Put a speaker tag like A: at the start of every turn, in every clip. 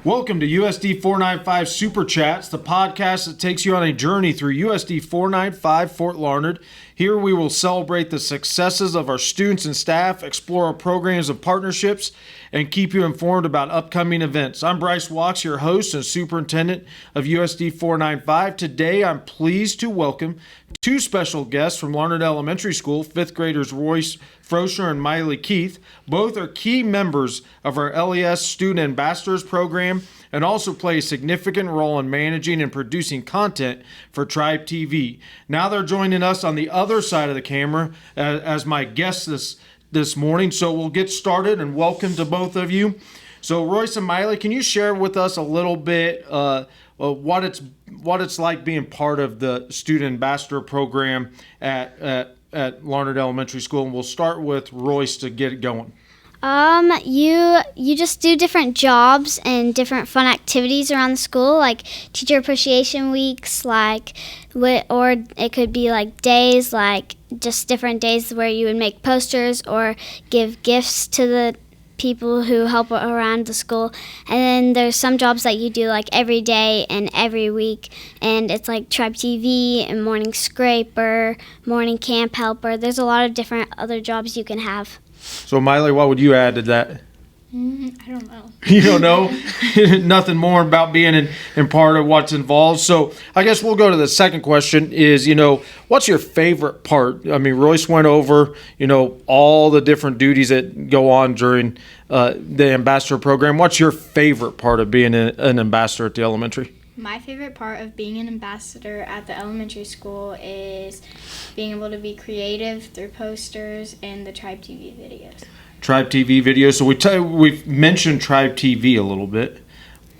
A: Welcome to USD 495 Super Chats, the podcast that takes you on a journey through USD 495 Fort Larned. Here we will celebrate the successes of our students and staff, explore our programs and partnerships, and keep you informed about upcoming events. I'm Bryce Walks, your host and superintendent of USD 495. Today I'm pleased to welcome two special guests from Larned Elementary School, 5th graders Royce Frosher and Mylee Keith. Both are key members of our LES Student Ambassadors program and also play a significant role in managing and producing content for Tribe TV. Now they're joining us on the other side of the camera as my guests this morning. So we'll get started, and welcome to both of you. So Royce and Mylee, can you share with us a little bit what it's like being part of the Student Ambassador program at Larned Elementary School? And we'll start with Royce to get it going.
B: You just do different jobs and different fun activities around the school, like teacher appreciation weeks, or it could be like days, like just different days where you would make posters or give gifts to the people who help around the school. And then there's some jobs that you do like every day and every week, and it's like Tribe TV and morning scraper, morning camp helper. There's a lot of different other jobs you can have.
A: So Mylee, what would you add to that?
C: I don't know.
A: You don't know? Nothing more about being in part of what's involved. So I guess we'll go to the second question is, what's your favorite part? I mean, Royce went over, all the different duties that go on during the ambassador program. What's your favorite part of being an ambassador at the elementary?
C: My favorite part of being an ambassador at the elementary school is being able to be creative through posters and the Tribe TV videos.
A: Tribe TV videos. So we've mentioned Tribe TV a little bit.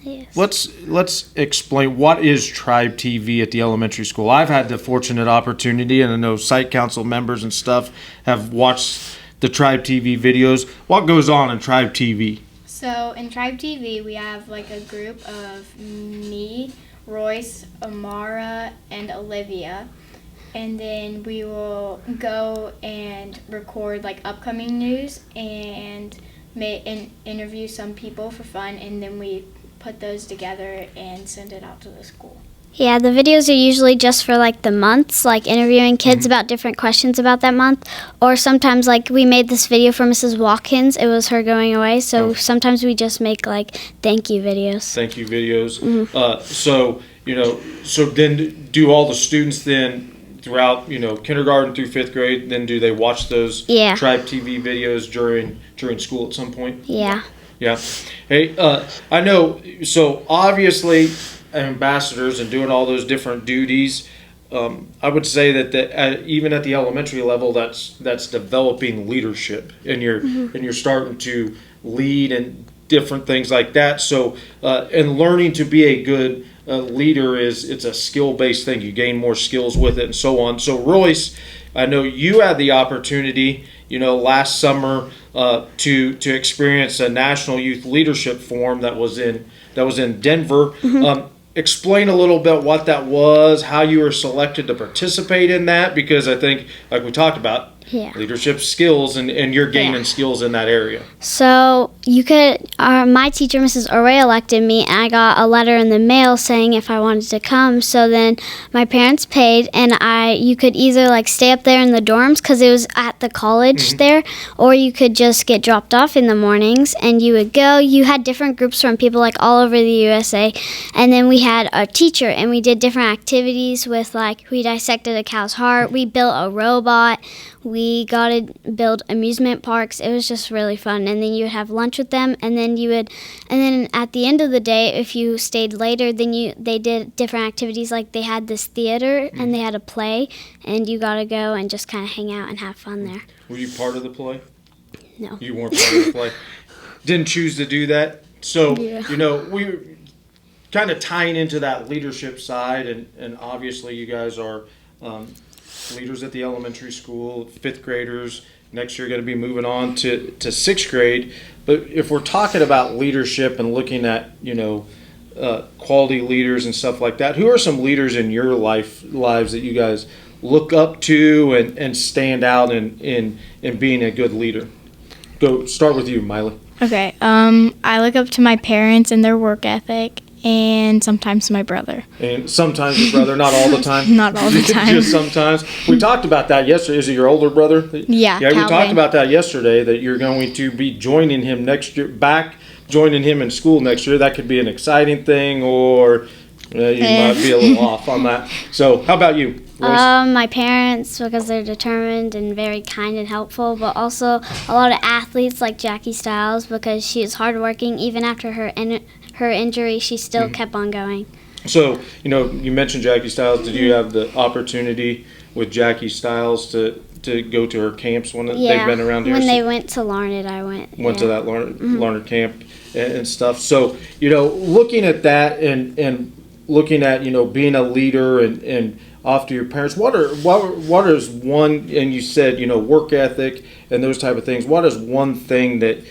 B: Yes.
A: Let's explain what is Tribe TV at the elementary school. I've had the fortunate opportunity, and I know site council members and stuff have watched the Tribe TV videos. What goes on in Tribe TV?
C: So in Tribe TV, we have like a group of me, Royce, Amara, and Olivia. And then we will go and record like upcoming news and interview some people for fun. And then we put those together and send it out to the school.
B: Yeah, the videos are usually just for like the months, like interviewing kids about different questions about that month. Or sometimes like we made this video for Mrs. Watkins. It was her going away. So sometimes we just make like thank you videos.
A: Thank you videos. So then do all the students then throughout, kindergarten through 5th grade, then do they watch those Tribe TV videos during school at some point?
B: Yeah.
A: Yeah. Hey, I know, so obviously ambassadors and doing all those different duties, I would say that even at the elementary level, that's developing leadership, and you're starting to lead and different things like that. So and learning to be a good leader it's a skill-based thing. You gain more skills with it and so on. So Royce, I know you had the opportunity, last summer to experience a National Youth Leadership Forum that was in Denver. Explain a little bit what that was, how you were selected to participate in that, because I think, like we talked about, leadership skills, and you're gaining skills in that area.
B: So my teacher, Mrs. Orey, elected me, and I got a letter in the mail saying if I wanted to come. So then my parents paid, and you could either like stay up there in the dorms because it was at the college there, or you could just get dropped off in the mornings, and you would go. You had different groups from people like all over the USA, and then we had a teacher, and we did different activities with we dissected a cow's heart, we built a robot, we got to build amusement parks. It was just really fun. And then you would have lunch with them, and then at the end of the day, if you stayed later, then they did different activities. Like they had this theater and they had a play, and you got to go and just kind of hang out and have fun there.
A: Were you part of the play?
B: No.
A: You weren't part of the play. Didn't choose to do that. So we kind of tying into that leadership side, and obviously you guys are leaders at the elementary school, 5th graders. Next year, going to be moving on to 6th grade. But if we're talking about leadership and looking at quality leaders and stuff like that, who are some leaders in your lives that you guys look up to and stand out in being a good leader? go start with you, Mylee.
D: Okay. I look up to my parents and their work ethic, and sometimes my brother.
A: And sometimes your brother, not all the time.
D: Not all the time.
A: Just sometimes. We talked about that yesterday. Is it your older brother?
D: Yeah,
A: Yeah, we talked
D: Calvin.
A: about that yesterday, that you're going to be joining him next year, joining him in school next year. That could be an exciting thing, or you might be a little off on that. So how about you, Royce?
B: My parents, because they're determined and very kind and helpful, but also a lot of athletes like Jackie Stiles, because she is hardworking. Even after her injury, she still kept on going.
A: So, you mentioned Jackie Stiles. Did you have the opportunity with Jackie Stiles to go to her camps when they've been around here?
B: When they went to Larned, I went.
A: To that Larned camp and stuff. So, looking at that and looking at, being a leader and off to your parents, what is one, and you said, work ethic and those type of things, what is one thing that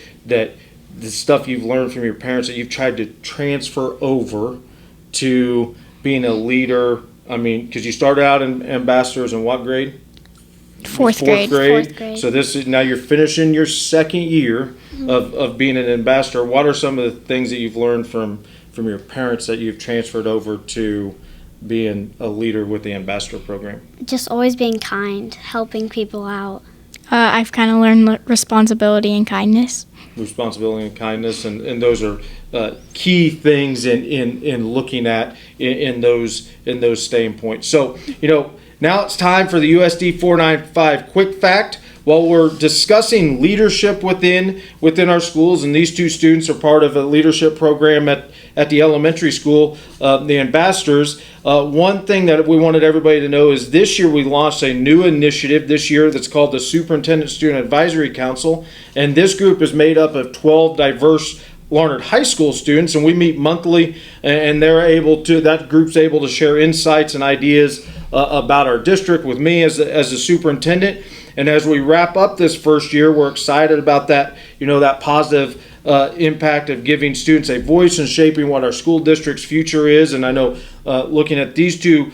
A: the stuff you've learned from your parents that you've tried to transfer over to being a leader? I mean, because you started out in ambassadors in what grade?
D: Fourth grade.
B: Fourth grade.
A: So this is now you're finishing your second year of being an ambassador. What are some of the things that you've learned from your parents that you've transferred over to being a leader with the ambassador program?
B: Just always being kind, helping people out.
D: I've kind of learned responsibility and kindness.
A: Responsibility and kindness, and those are key things in looking at in those staying points. So now it's time for the USD 495 quick fact. While we're discussing leadership within our schools, and these two students are part of a leadership program at the elementary school, the ambassadors, one thing that we wanted everybody to know is this year we launched a new initiative this year that's called the Superintendent Student Advisory Council, and this group is made up of 12 diverse Larned High School students, and we meet monthly, and that group's able to share insights and ideas about our district with me as the superintendent. And as we wrap up this first year, we're excited about that, that positive impact of giving students a voice and shaping what our school district's future is. And I know looking at these two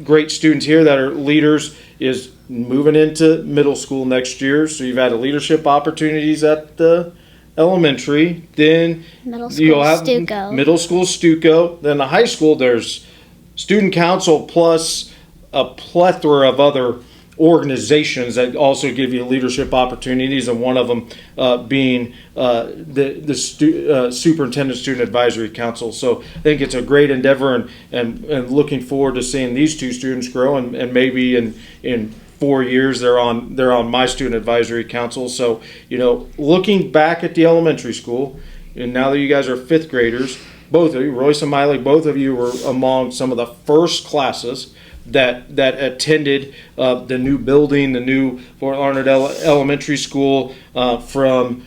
A: great students here that are leaders is moving into middle school next year. So you've had leadership opportunities at the elementary, then
B: Middle school
A: you'll have
B: Stuco.
A: middle school Stuco, then the high school there's student council plus a plethora of other organizations that also give you leadership opportunities, and one of them being the Superintendent Student Advisory Council. So I think it's a great endeavor, and looking forward to seeing these two students grow, and maybe in 4 years they're on my Student Advisory Council. So looking back at the elementary school, and now that you guys are fifth graders, both of you, Royce and Mylee, both of you were among some of the first classes that attended the new building, the new Fort Larned Elementary School, from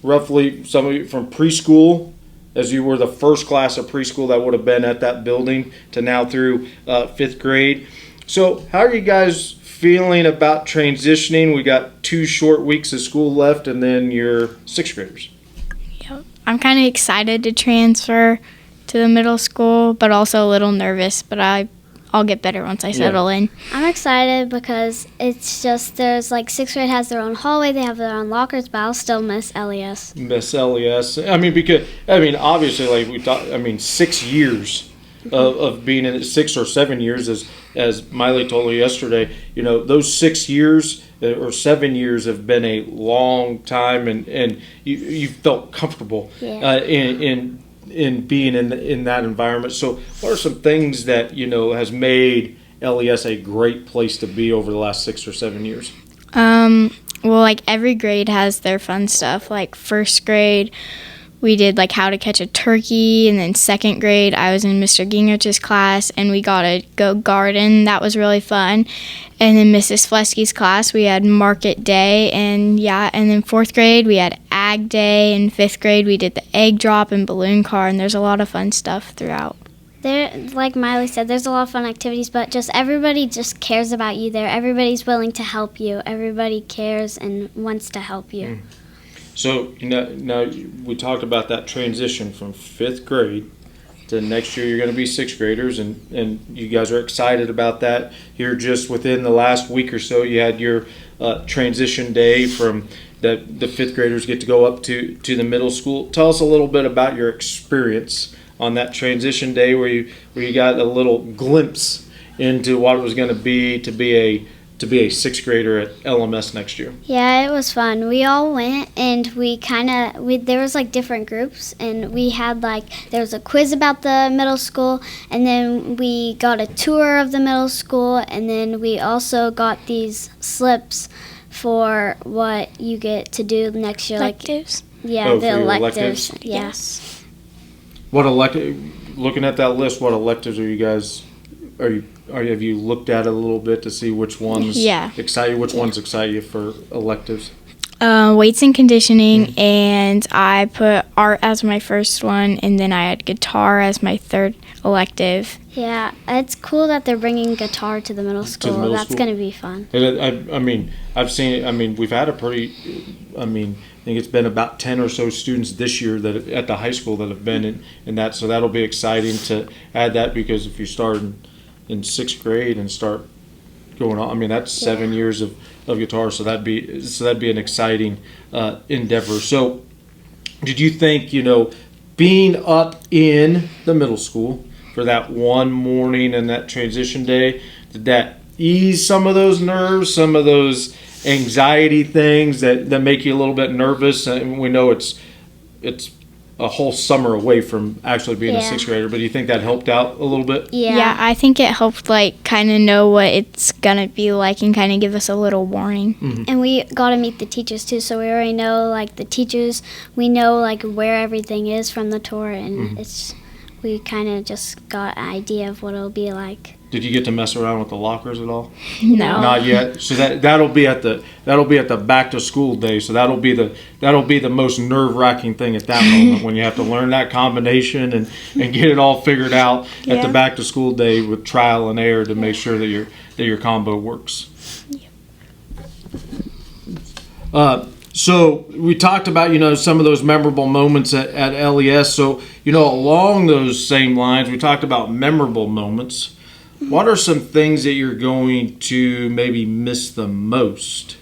A: roughly some of you from preschool, as you were the first class of preschool that would have been at that building, to now through fifth grade. So how are you guys feeling about transitioning? We got 2 short weeks of school left, and then you're sixth graders.
D: I'm kind of excited to transfer to the middle school, but also a little nervous, but I'll get better once I settle in.
B: I'm excited because it's just, there's like sixth grade has their own hallway, they have their own lockers, but I'll still miss LES.
A: Miss LES. Obviously, like we thought, 6 years of being in it, 6 or 7 years, as Mylee told you yesterday, those 6 years or 7 years have been a long time, and you felt comfortable in being in that environment. So what are some things that has made LES a great place to be over the last 6 or 7 years?
D: Well, like every grade has their fun stuff. Like first grade, we did like how to catch a turkey, and then second grade I was in Mr. Gingrich's class and we got to go garden. That was really fun. And then Mrs. Flesky's class we had market day, and then fourth grade we had ag day, and fifth grade we did the egg drop and balloon car, and there's a lot of fun stuff throughout.
B: There, like Mylee said, there's a lot of fun activities, but just everybody just cares about you there. Everybody's willing to help you. Everybody cares and wants to help you.
A: So now we talked about that transition from fifth grade to next year you're going to be sixth graders, and you guys are excited about that. Here just within the last week or so, you had your transition day from that the fifth graders get to go up to the middle school. Tell us a little bit about your experience on that transition day where you got a little glimpse into what it was going to be a sixth grader at LMS next year.
B: Yeah, it was fun. We all went, and there was like different groups, and we had there was a quiz about the middle school, and then we got a tour of the middle school, and then we also got these slips for what you get to do next year.
D: Electives.
B: Yeah,
A: Oh,
B: the
A: for your
B: electives.
A: electives?
B: Yes.
A: What looking at that list, what electives are you guys, have you looked at it a little bit to see which ones excite you? Which ones excite you for electives?
D: Weights and conditioning, and I put art as my first one, and then I had guitar as my third elective.
B: Yeah, it's cool that they're bringing guitar to the middle school. That's going to be fun.
A: And I mean, I've seen it. I mean, we've had I think it's been about 10 or so students this year that at the high school that have been in that. So that'll be exciting to add that, because if you start in sixth grade and start going on, I mean, that's 7 years of guitar. So that'd be an exciting endeavor. So did you think, being up in the middle school for that one morning and that transition day, did that ease some of those nerves, some of those anxiety things that make you a little bit nervous? And we know it's a whole summer away from actually being a sixth grader, but do you think that helped out a little bit?
D: Yeah, I think it helped kind of know what it's gonna be like and kind of give us a little warning.
A: Mm-hmm.
B: And we got to meet the teachers too, so we already know the teachers. We know where everything is from the tour, and we kind of just got an idea of what it'll be like.
A: Did you get to mess around with the lockers at all?
D: No,
A: not yet. So that'll be at the back to school day. So that'll be the most nerve-wracking thing at that moment, when you have to learn that combination and get it all figured out at the back to school day with trial and error to make sure that your combo works. So we talked about, some of those memorable moments at LES. So, along those same lines, we talked about memorable moments. What are some things that you're going to maybe miss the most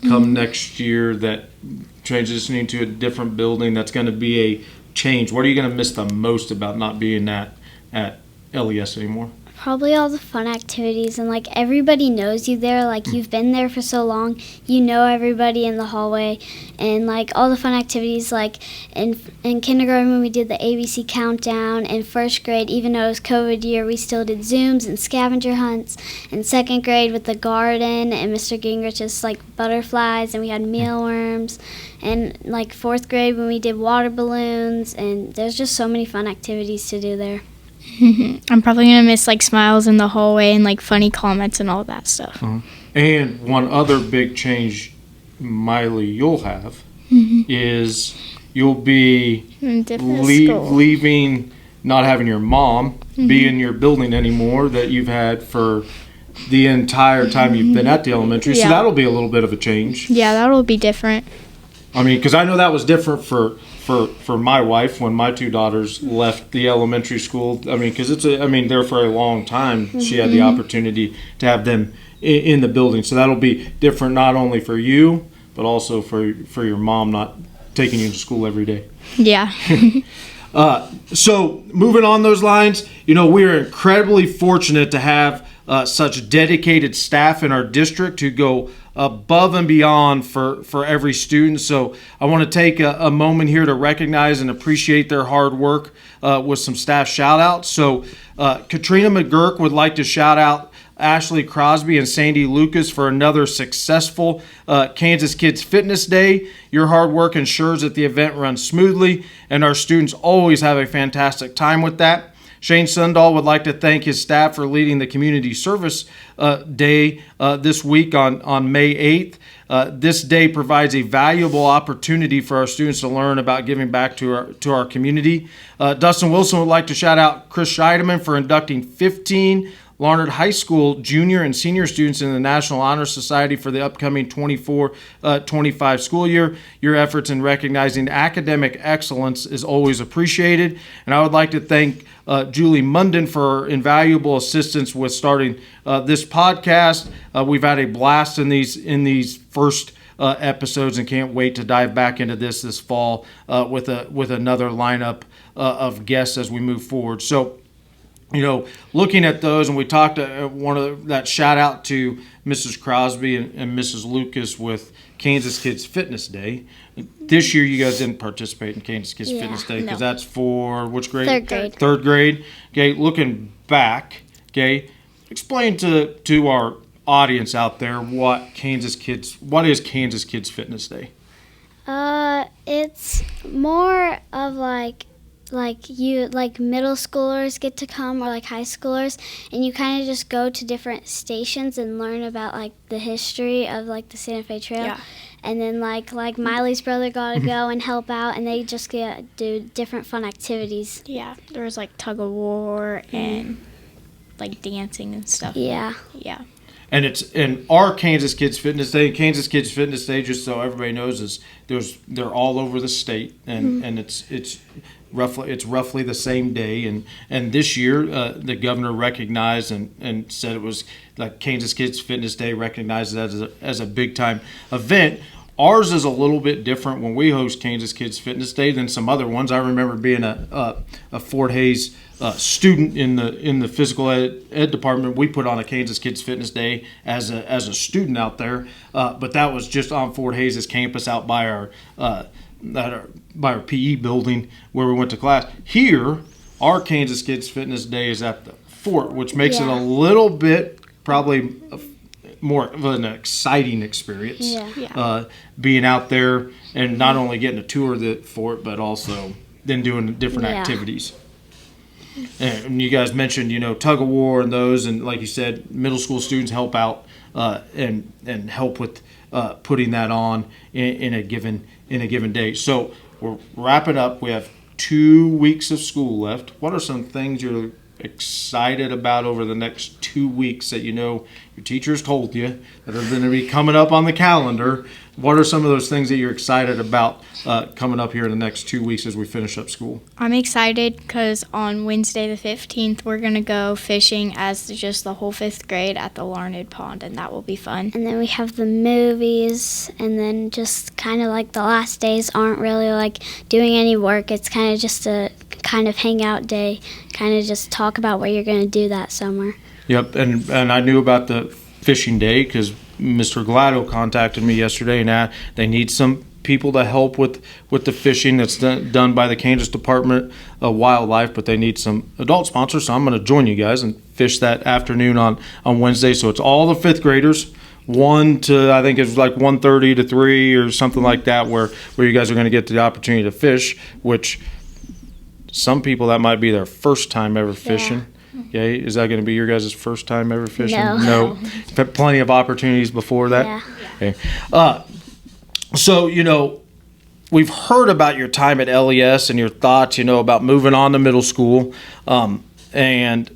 A: come next year, that transitioning to a different building that's going to be a change? What are you going to miss the most about not being at LES anymore?
B: Probably all the fun activities, and everybody knows you there. You've been there for so long, you know everybody in the hallway, and all the fun activities. In kindergarten when we did the ABC countdown, and first grade, even though it was COVID year, we still did Zooms and scavenger hunts. In second grade with the garden and Mr. Gingrich's butterflies, and we had mealworms. And fourth grade when we did water balloons, and there's just so many fun activities to do there.
D: I'm probably gonna miss smiles in the hallway and funny comments and all that stuff.
A: Uh-huh. And one other big change, Mylee, you'll have is you'll be leaving, not having your mom be in your building anymore that you've had for the entire time you've been at the elementary. So that'll be a little bit of a change.
D: Yeah, that'll be different.
A: I mean, because I know that was different for my wife when my two daughters left the elementary school. I mean, because there for a long time she had the opportunity to have them in the building. So that'll be different not only for you, but also for your mom not taking you to school every day.
D: Yeah.
A: So moving on those lines, we are incredibly fortunate to have such dedicated staff in our district who go above and beyond for every student. So I want to take a moment here to recognize and appreciate their hard work with some staff shout outs. So Katrina McGurk would like to shout out Ashley Crosby and Sandy Lucas for another successful Kansas Kids Fitness Day. Your hard work ensures that the event runs smoothly, and our students always have a fantastic time with that. Shane Sundahl would like to thank his staff for leading the community service day this week on May 8th. This day provides a valuable opportunity for our students to learn about giving back to our community. Dustin Wilson would like to shout out Chris Scheidemann for inducting 15 Larned High School junior and senior students in the National Honor Society for the upcoming 24-25 school year. Your efforts in recognizing academic excellence is always appreciated. And I would like to thank Julie Munden for her invaluable assistance with starting this podcast. We've had a blast in these first episodes, and can't wait to dive back into this fall with another lineup of guests as we move forward. So, looking at those, and we talked that shout out to Mrs. Crosby and Mrs. Lucas with Kansas Kids Fitness Day. This year, you guys didn't participate in Kansas Kids Fitness Day because that's for which grade?
B: Third grade.
A: Third grade. Okay, looking back, okay, explain to our audience out there what is Kansas Kids Fitness Day?
B: It's more of like middle schoolers get to come, or like high schoolers, and you kind of just go to different stations and learn about like the history of like the Santa Fe Trail.
D: Yeah.
B: And then like Mylee's brother got to go and help out, and they just do different fun activities.
D: Yeah, there was like tug of war and like dancing and stuff.
B: Yeah.
D: Yeah.
A: And it's in our Kansas Kids Fitness Day. Kansas Kids Fitness Day, just so everybody knows, they're all over the state, and it's roughly the same day. And this year, the governor recognized and said it was like Kansas Kids Fitness Day, recognized it as a big time event. Ours is a little bit different when we host Kansas Kids Fitness Day than some other ones. I remember being a Fort Hays student in the physical ed department. We put on a Kansas Kids Fitness Day as a student out there, but that was just on Fort Hays' campus out by our PE building where we went to class. Here, our Kansas Kids Fitness Day is at the fort, which makes it a little bit probably more of an exciting experience.
B: Yeah.
A: Being out there and not only getting a tour of the fort, but also then doing different activities. And you guys mentioned, tug of war and those, and like you said, middle school students help out and help with putting that on in a given day. So we're wrapping up. We have 2 weeks of school left. What are some things you're excited about over the next 2 weeks that your teachers told you that are going to be coming up on the calendar? What are some of those things that you're excited about coming up here in the next 2 weeks as we finish up school?
D: I'm excited because on Wednesday the 15th, we're going to go fishing as just the whole 5th grade at the Larned Pond, and that will be fun.
B: And then we have the movies, and then just kind of like the last days aren't really like doing any work. It's kind of just a kind of hangout day, kind of just talk about what you're going to do that summer.
A: Yep, and I knew about the fishing day because Mr. Glado contacted me yesterday, and they need some people to help with the fishing that's done by the Kansas Department of Wildlife, but they need some adult sponsors, so I'm going to join you guys and fish that afternoon on Wednesday. So it's all the 5th graders, 1 to, I think it's like 1:30 to 3 or something like that, where you guys are going to get the opportunity to fish, which some people that might be their first time ever fishing. Okay, is that going to be your guys' first time ever fishing? No. You've had plenty of opportunities before that?
B: Yeah.
A: Okay. So, we've heard about your time at LES and your thoughts, about moving on to middle school. And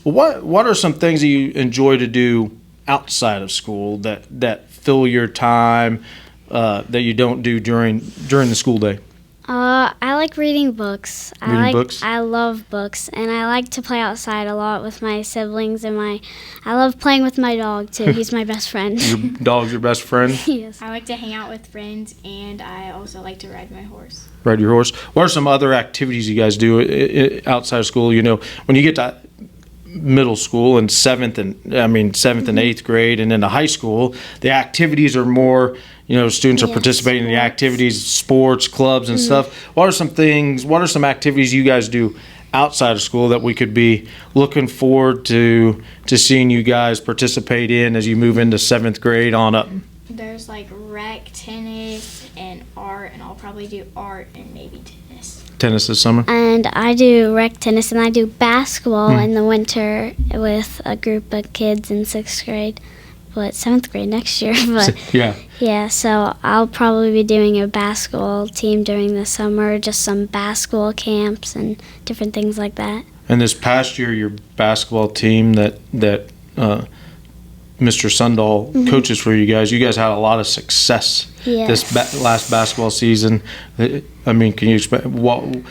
A: what are some things that you enjoy to do outside of school that fill your time that you don't do during the school day?
B: I like reading books.
A: Books?
B: I love books, and I like to play outside a lot with my siblings, and I love playing with my dog too. He's my best friend.
A: Your dog's your best friend?
B: Yes.
C: I like to hang out with friends, and I also like to ride my horse.
A: Ride your horse. What are some other activities you guys do outside of school? When you get to middle school and 7th and 8th grade, and into high school, the activities are more. Students are participating in the activities, sports, clubs, and stuff. What are some activities you guys do outside of school that we could be looking forward to seeing you guys participate in as you move into 7th grade on up?
C: There's like rec, tennis, and art, and I'll probably do art and maybe tennis.
A: Tennis this summer?
B: And I do rec tennis, and I do basketball in the winter with a group of kids in 6th grade. But 7th grade next year. But yeah, so I'll probably be doing a basketball team during the summer, just some basketball camps and different things like that.
A: And this past year, your basketball team that Mr. Sundahl coaches for you guys had a lot of success this last basketball season. Can you explain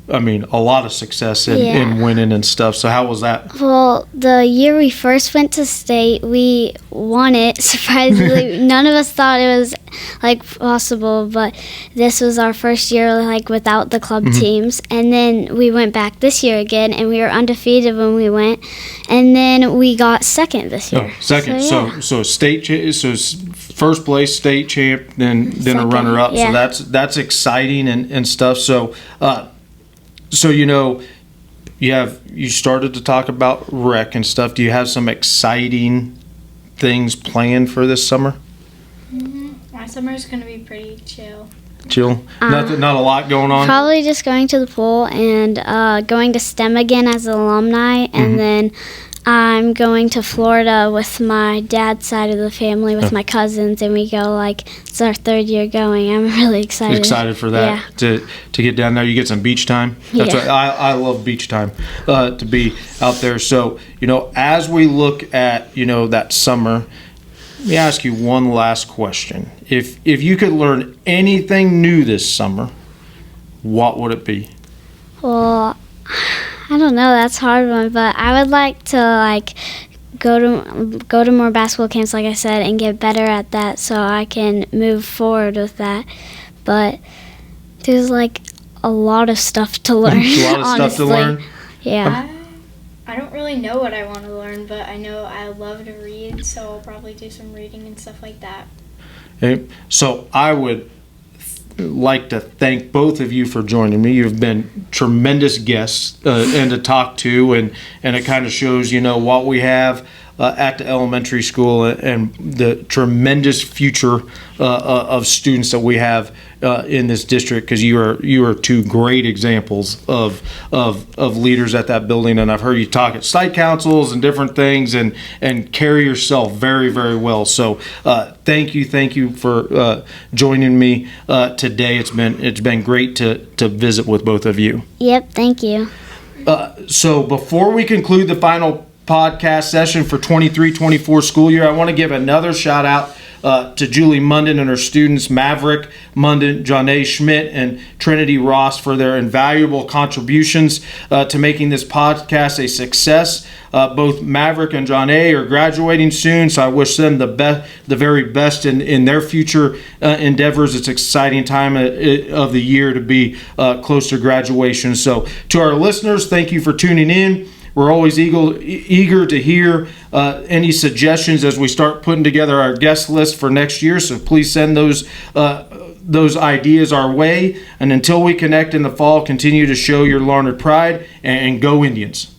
A: I mean, a lot of success in winning and stuff. So how was that?
B: Well, the year we first went to state, we won it. Surprisingly, none of us thought it was like possible, but this was our first year like without the club teams. And then we went back this year again, and we were undefeated when we went. And then we got second this year.
A: Oh, second.
B: So, yeah.
A: So first place state champ, then a
B: Second,
A: runner up.
B: yeah.
A: So that's exciting and stuff. So you started to talk about rec and stuff. Do you have some exciting things planned for this summer?
C: My summer's gonna be pretty chill.
A: Chill. Not a lot going on.
B: Probably just going to the pool and going to STEM again as an alumni, and then I'm going to Florida with my dad's side of the family with my cousins, and we go it's our third year going. I'm really excited.
A: Excited for that to get down there. You get some beach time. That's what I love beach time to be out there. So as we look at that summer, let me ask you one last question. If you could learn anything new this summer, what would it be?
B: Well, I don't know. That's a hard one, but I would like to go to more basketball camps, like I said, and get better at that, so I can move forward with that. But there's a lot of stuff to learn.
A: A lot of stuff to learn.
B: Yeah.
C: I don't really know what I want to learn, but I know I love to read, so I'll probably do some reading and stuff like that.
A: Okay. So I would like to thank both of you for joining me. You've been tremendous guests and to talk to, and it kind of shows what we have at the elementary school and the tremendous future of students that we have in this district, because you are two great examples of leaders at that building, and I've heard you talk at site councils and different things and carry yourself very, very well. So thank you for joining me today. It's been great to visit with both of you.
B: Yep, thank you.
A: So before we conclude the final podcast session for 23-24 school year, I want to give another shout out to Julie Munden and her students, Maverick Munden, Johnny Schmidt, and Trinity Ross, for their invaluable contributions to making this podcast a success. Both Maverick and Johnny are graduating soon, so I wish them the very best in their future endeavors. It's an exciting time of the year to be close to graduation. So to our listeners, thank you for tuning in. We're always eager to hear any suggestions as we start putting together our guest list for next year. So please send those ideas our way. And until we connect in the fall, continue to show your Larned pride and go Indians.